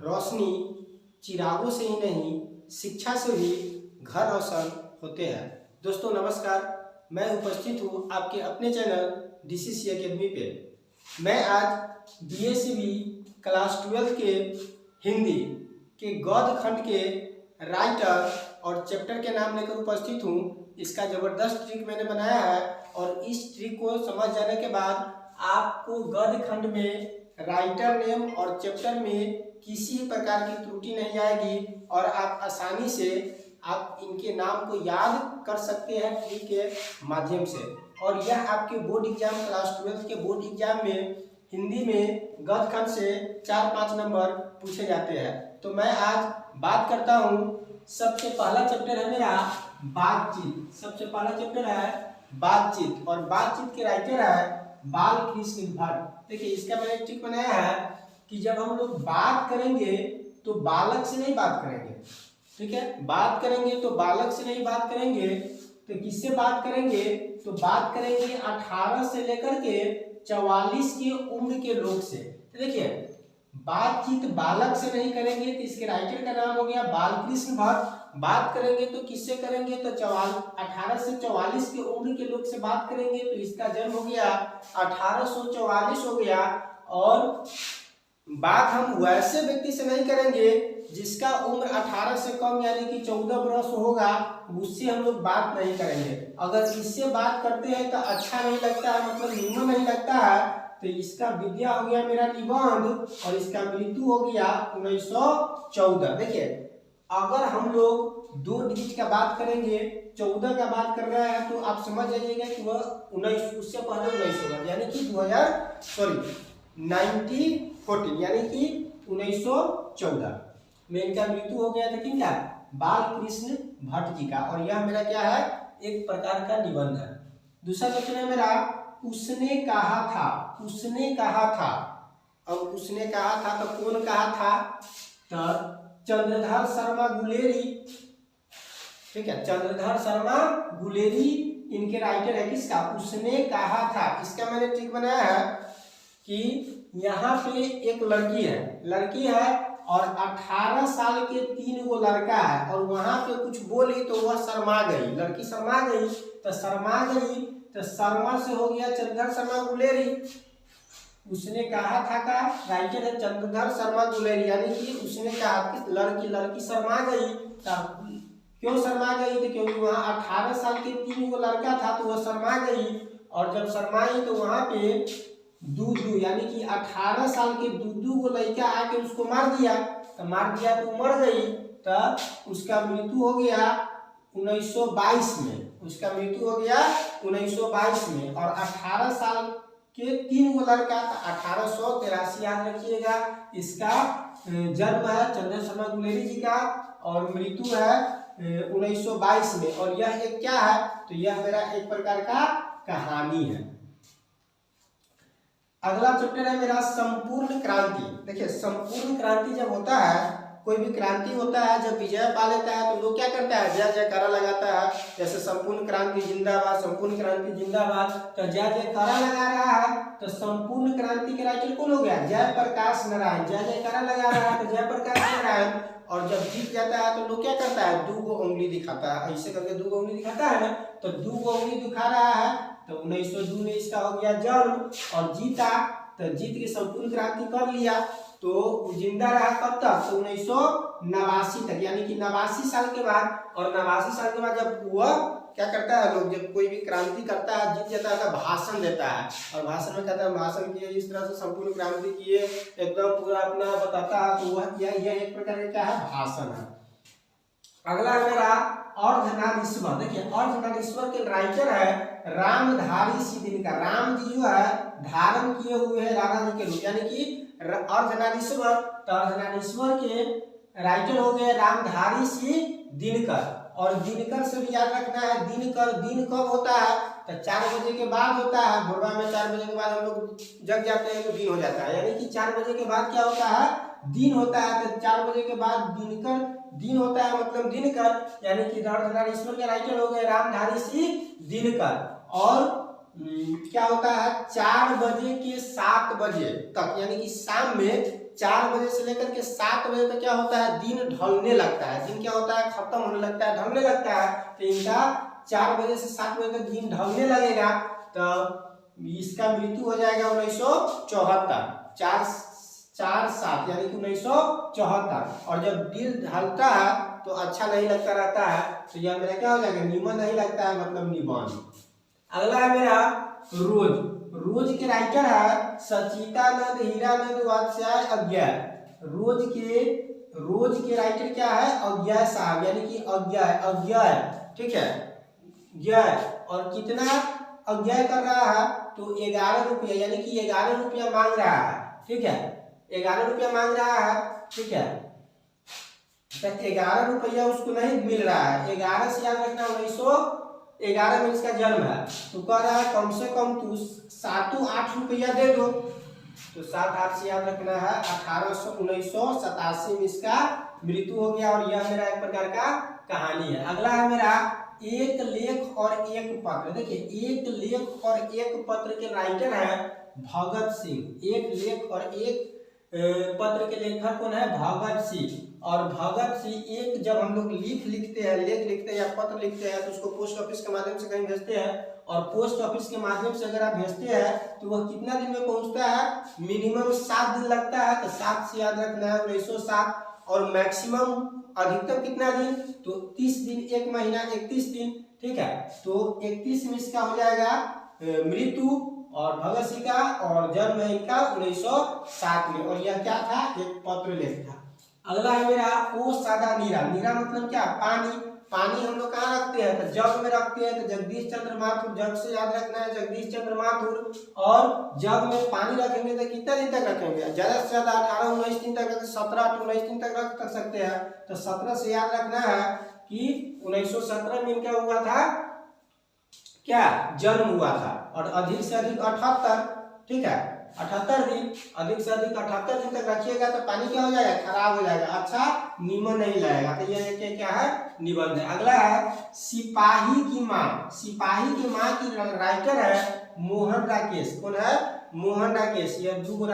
रोशनी चिरागों से ही नहीं, शिक्षा से भी घर रोशन होते हैं। दोस्तों नमस्कार, मैं उपस्थित हूँ आपके अपने चैनल DCC एकेडमी पे। मैं आज BSc क्लास 12 के हिंदी के गद्य खंड के राइटर और चैप्टर के नाम लेकर उपस्थित हूँ। इसका ज़बरदस्त ट्रिक मैंने बनाया है और इस ट्रिक को समझ जाने के बाद आपको गद्य खंड में राइटर नेम और चैप्टर में किसी प्रकार की त्रुटि नहीं आएगी और आप आसानी से आप इनके नाम को याद कर सकते हैं ट्रिक के माध्यम से। और यह आपके बोर्ड एग्जाम क्लास 12 के बोर्ड एग्जाम में हिंदी में गद्य खंड से 4-5 नंबर पूछे जाते हैं। तो मैं आज बात करता हूँ, सबसे पहला चैप्टर है मेरा बातचीत। सबसे पहला चैप्टर है बातचीत और बातचीत के राइटर है बालकृष्ण भट्ट। देखिए इसका मैंने ट्रिक बनाया है कि जब हम लोग बात करेंगे तो बालक से नहीं बात करेंगे, ठीक है। बात करेंगे तो बालक से नहीं बात करेंगे, तो किससे बात करेंगे? तो बात करेंगे 18 से लेकर के 44 की उम्र के लोग से। तो देखिए बातचीत बालक से नहीं करेंगे तो इसके राइटर का नाम हो गया बालकृष्ण भट्ट। बात करेंगे तो किससे करेंगे? तो 18 से 44 की उम्र के लोग से बात करेंगे, तो इसका जन्म हो गया 1844 हो गया। और बात हम वैसे व्यक्ति से नहीं करेंगे जिसका उम्र 18 से कम यानी कि 14 वर्ष होगा, उससे हम लोग बात नहीं करेंगे। अगर इससे बात करते हैं तो अच्छा नहीं लगता है, मतलब निमन नहीं लगता है। तो इसका विद्या हो गया मेरा निबंध और इसका मृत्यु हो गया 1914। देखिए अगर हम लोग 2 डिजिट का बात करेंगे, 14 का बात कर रहा है, तो आप समझ जाइएगा कि वह 19 उससे पहले 19 होगा, यानी कि 1914 यानी कि 1914 में इनका मृत्यु हो गया था। किनका? बालकृष्ण भट्ट जी का। और यह मेरा क्या है? एक प्रकार का निबंध है। दूसरा क्वेश्चन है मेरा उसने कहा था। उसने कहा था, अब उसने कहा था तो कौन कहा था? तो चंद्रधर शर्मा गुलेरी, ठीक है। चंद्रधर शर्मा गुलेरी इनके राइटर है। किसका? उसने कहा था। इसका मैंने ट्रिक बनाया है कि यहाँ पे एक लड़की है और 18 साल के 3 गो लड़का है और वहां पे कुछ बोली तो वह शर्मा गई, लड़की शर्मा गई। तो शर्मा से हो गया चंद्रधर शर्मा गुलेरी। उसने कहा था का राइटर है चंद्रधर शर्मा गुलेरी, यानी कि उसने कहा कि लड़की शर्मा गई। क्यों शर्मा गई? तो क्योंकि वहाँ 18 साल के 3 गो लड़का था तो वह शर्मा गई। और जब शर्माई तो वहां पे दूधू यानी कि 18 साल के दूधू को लड़का आके उसको मार दिया तो मर गई। तो उसका मृत्यु हो गया 1922 में। उसका मृत्यु हो गया 1922 में। और 18 साल के 3 गो लड़का था, 1883 याद रखिएगा। इसका जन्म है चंद्रधर शर्मा गुलेरी जी का और मृत्यु है 1922 में। और यह एक क्या है? तो यह मेरा एक प्रकार का कहानी है। अगला चैप्टर है मेरा संपूर्ण क्रांति। देखिए संपूर्ण क्रांति जब होता है, कोई भी क्रांति होता है, जब विजय पा लेता है तो लोग क्या करता है? जय जयकारा लगाता है। जैसे संपूर्ण क्रांति जिंदाबाद, संपूर्ण क्रांति जिंदाबाद, तो जय जयकारा लगा रहा है। तो संपूर्ण क्रांति के राइटर कौन हो गया? जयप्रकाश नारायण। जय जयकारा लगा रहा है तो जयप्रकाश नारायण। और जब जीत जाता है तो लोग क्या करता है? 2 गो उंगली दिखाता है, ऐसे करके 2 गो उंगली दिखाता है ना। तो 2 गो उंगली दिखा रहा है। तो 1902 में इसका हो गया जन्म और जीता। तो जीत के संपूर्ण क्रांति कर लिया। तो जिंदा रहा कब तक? तो 1989 तक, यानी कि 89 साल के बाद। और 89 साल के बाद जब वह क्या करता है, लोग जब कोई भी क्रांति करता है, जीत जाता है तो भाषण देता है। और भाषण में कहता है भाषण किए, इस तरह से संपूर्ण क्रांति किए, एकदम पूरा अपना बताता है। तो वह यह एक प्रकार का क्या है? भाषण है। अगला मेरा अर्धनारीश्वर। देखिए अर्धनारीश्वर के राइटर है रामधारी सिंह का। राम जी जो है धारण किए हुए हैं राणा जी के रूप, यानी कि अर्धनारीश्वर। तो अर्धनारीश्वर के राइटर हो गए रामधारी सिंह दिनकर। और दिनकर से भी याद रखना है, दिन कब होता है? तो 4 बजे के बाद होता है। भोरवा में 4 बजे के बाद हम लोग जग जाते हैं तो दिन हो जाता है, यानी कि 4 बजे के बाद क्या होता है? दिन होता है। तो 4 बजे के बाद दिन होता है, मतलब दिनकर, यानी कि अर्धनारीश्वर के राइटर हो गए रामधारी सिंह दिनकर। और क्या होता है? 4 बजे के 7 बजे तक, यानी कि शाम में 4 बजे से लेकर के 7 बजे तक क्या होता है, दिन ढलने लगता है। दिन क्या होता है, खत्म होने लगता है, ढलने लगता है। तो इनका 4 बजे से 7 बजे तक दिन ढलने लगेगा, तो इसका मृत्यु हो जाएगा 1974, 4-7 यानी कि 1974। और जब दिन ढलता है तो अच्छा नहीं लगता रहता है, तो यह मेरा क्या हो जाएगा, निमन नहीं लगता है, मतलब निबंध। अगला है मेरा रोज। रोज के राइटर है सचितानंद, हीरानंद, वात्स्याय, अज्ञाय। रोज के राइटर क्या है, अज्ञाय साहब, यानी कि अज्ञाय, ठीक है, अज्ञाय। और कितना अज्ञाय कर रहा है, तो 11 रुपया, यानी कि 11 रुपया मांग रहा है, ठीक है, 11 रुपया मांग रहा है, ठीक है। तो 11 रुपया उसको नहीं मिल रहा है। 11 से याद रखना 1911 में इसका जन्म है, तो कह रहा है कम से कम तू 7-8 रुपया दे दो। तो 7-8 से याद रखना है 1987 में इसका मृत्यु हो गया। और यह मेरा एक प्रकार का कहानी है। अगला है मेरा एक लेख और एक पत्र। देखिए एक लेख और एक पत्र के राइटर है भगत सिंह। एक लेख और एक पत्र के लेखक कौन है, भगत सिंह। और भगत सिंह एक जब हम लोग लिखते हैं, लेख लिखते हैं या पत्र लिखते हैं, तो उसको पोस्ट ऑफिस के माध्यम से कहीं भेजते हैं। और पोस्ट ऑफिस के माध्यम से अगर आप भेजते हैं तो वह कितना दिन में पहुंचता है, मिनिमम 7 दिन लगता है। तो 7 से याद रखना है 1907। और मैक्सिमम अधिकतम कितना दिन, तो 30 दिन, 1 महीना 31 दिन, ठीक है। तो 31 में इसका हो जाएगा मृत्यु और भगत सिंह का, और जन्म है इनका 1907 में। और यह क्या था, एक पत्र लेख था। अगला है मेरा ओ सादा नीरा। नीरा मतलब क्या, पानी। पानी हम लोग कहाँ रखते हैं, तो जग में रखते हैं। तो जगदीश चंद्र माथुर, जग से याद रखना है जगदीश चंद्र माथुर। और जग में पानी रखेंगे तो कितना दिन तक रखेंगे, ज्यादा से ज्यादा 18-19 दिन तक रखें, 17-19 दिन तक रख सकते हैं। तो 17 से याद रखना है कि 1917 में इनका हुआ था क्या, जन्म हुआ था। और अधिक से अधिक 78, ठीक है, 78 दिन, अधिक से अधिक 78 दिन तक रखिएगा तो पानी क्या हो जाएगा, खराब हो जाएगा, अच्छा नीमन नहीं लगेगा। तो ये क्या है, निबंध है। अगला है सिपाही की माँ। सिपाही की माँ की राइटर है मोहन राकेश। कौन है, मोहन राकेश। यह दो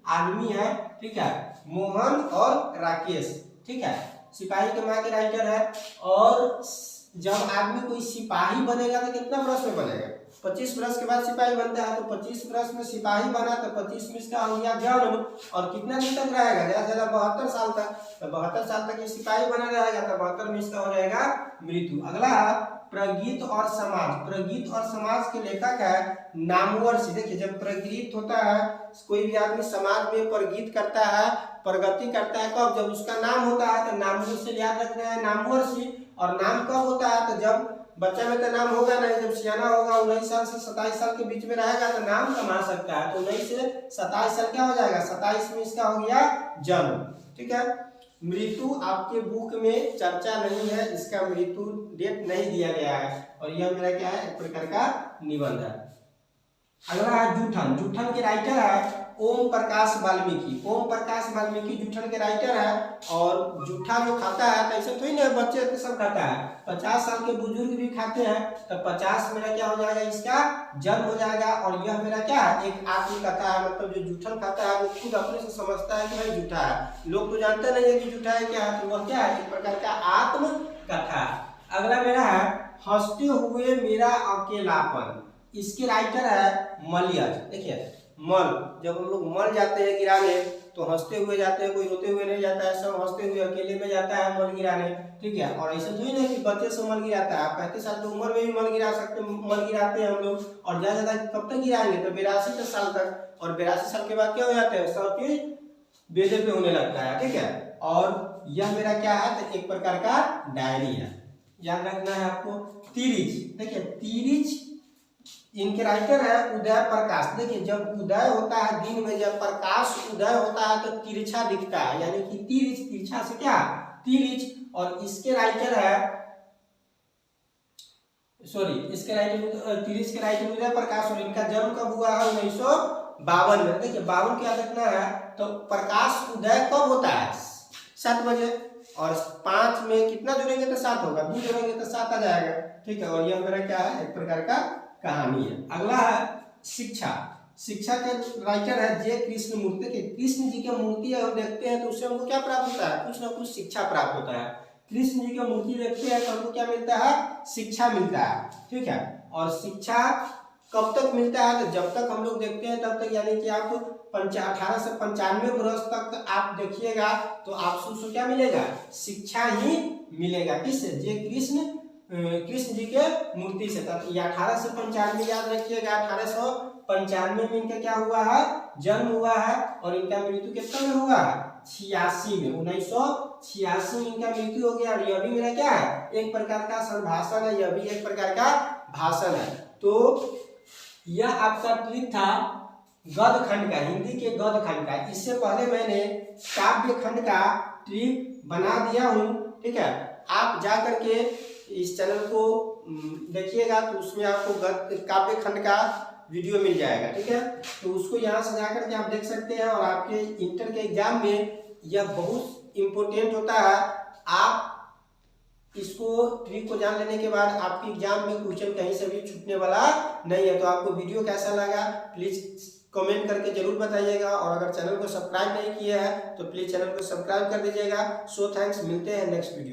आदमी है, ठीक है, मोहन और राकेश, ठीक है। सिपाही की माँ के राइटर है। और जब आदमी कोई सिपाही बनेगा तो कितना वर्ष में बनेगा, 25 वर्ष के बाद सिपाही बनता है। तो 25 वर्ष में सिपाही बना तो 25 में इसका हो गया जन्म। और कितना दिन तक रहेगा, ज्यादा से ज्यादा 72 साल तक। तो 72 साल तक ये सिपाही बना रहेगा, तो 72 में इसका हो जाएगा मृत्यु। अगला प्रगीत और समाज। प्रगीत और समाज के लेखक है नामवर सिंह। देखिए जब प्रगीत होता है, कोई भी आदमी समाज में प्रगीत करता है, प्रगति करता है, कब, जब उसका नाम होता है। तो नामवर से याद रखना है नामवर सिंह। और नाम कब होता है, तो जब बच्चा में तो नाम होगा नहीं, जब सियाना होगा 19 साल से 27 साल के बीच में रहेगा तो नाम कमा सकता है। तो 19 से 27 साल क्या हो जाएगा, 27 में इसका हो गया जन्म, ठीक है। मृत्यु आपके बुक में चर्चा नहीं है, इसका मृत्यु डेट नहीं दिया गया है। और यह मेरा क्या है, एक प्रकार का निबंध है। अगला है जूठन। जूठन के राइटर है ओम प्रकाश वाल्मीकि। ओम प्रकाश वाल्मीकि जूठन के राइटर है। और जूठा जो खाता है, तो ऐसे थोड़ी ना बच्चे के सब खाता है, 50 साल के बुजुर्ग भी खाते हैं। तो 50 मेरा क्या हो जाएगा, इसका जन्म हो जाएगा। और यह मेरा क्या है, एक आत्मकथा है। मतलब जो जूठन खाता है वो खुद अपने से समझता है कि भाई जूठा है, लोग तो जानते नहीं है कि जूठा है क्या है। तो वह क्या है, एक प्रकार का आत्मकथा। अगला मेरा है हंसते हुए मेरा अकेलापन। इसके राइटर है मलियज। देखिए मल, जब हम लोग मल जाते हैं गिराने तो हंसते हुए जाते हैं, कोई रोते हुए नहीं जाता है, सब हंसते हुए अकेले में जाता है मल गिराने, ठीक है। और ऐसा थोड़ी नहीं कि बच्चे से मल गिराता है, 35 साल की उम्र में भी मल गिराते हैं हम लोग। और ज्यादा कब तक गिराएंगे, तो 82 साल तक। और 82 साल के बाद क्या हो जाता है, सब चीज बेजे पे होने लगता है, ठीक है। और यह मेरा क्या है, तो एक प्रकार का डायरी है, याद रखना है आपको। तिरिच, देखिए तिरिच इनके राइटर है उदय प्रकाश। देखिए जब उदय होता है दिन में, जब प्रकाश उदय होता है तो तिरछा दिखता है, यानी कि तिरिच, तिरछा से क्या, तिरिच। और इसके राइटर है तिरिच के राइटर उदय प्रकाश। और इनका जन्म कब हुआ है, 1952 में। देखिए 52 क्या रखना है, तो प्रकाश उदय कब होता है, 7 बजे। और 5 में कितना जोड़ेंगे तो 7 होगा, 2 जोड़ेंगे तो 7 आ जाएगा, ठीक है। और यह मेरा क्या है, एक प्रकार का कहानी है। अगला है शिक्षा। शिक्षा के राइटर है जे कृष्ण मूर्ति के। कृष्ण जी की मूर्ति हम देखते हैं तो उससे हमको क्या प्राप्त होता है, कुछ ना कुछ शिक्षा प्राप्त होता है। कृष्ण जी की मूर्ति देखते हैं तो हमको क्या मिलता है, शिक्षा मिलता है, ठीक है। और शिक्षा कब तक मिलता है, तो जब तक हम लोग देखते हैं तब तक, यानी कि आप 1895 वर्ष तक आप देखिएगा तो आपको क्या मिलेगा, शिक्षा ही मिलेगा। किससे, जे कृष्ण जी के मूर्ति से। तब ये 1895 याद रखिएगा, 1895 में इनका क्या हुआ है, जन्म हुआ है। और इनका मृत्यु कितना में हुआ है, 86 में, 1986 में इनका मृत्यु हो गया। और यह भी मेरा क्या है, एक प्रकार का संभाषण है, यह भी एक प्रकार का भाषण है। तो यह आपका ट्रिक था गद्य खंड का, हिंदी के गद्य खंड का। इससे पहले मैंने काव्य खंड का ट्रिक बना दिया हूँ, ठीक है। आप जा करके इस चैनल को देखिएगा तो उसमें आपको काव्य खंड का वीडियो मिल जाएगा, ठीक है। तो उसको यहाँ से जा करके आप देख सकते हैं। और आपके इंटर के एग्जाम में यह बहुत इम्पोर्टेंट होता है। आप इसको ट्रिक को जान लेने के बाद आपके एग्जाम में क्वेश्चन कहीं से भी छूटने वाला नहीं है। तो आपको वीडियो कैसा लगा प्लीज कमेंट करके जरूर बताइएगा। और अगर चैनल को सब्सक्राइब नहीं किया है तो प्लीज चैनल को सब्सक्राइब कर दीजिएगा। सो थैंक्स, मिलते हैं नेक्स्ट वीडियो।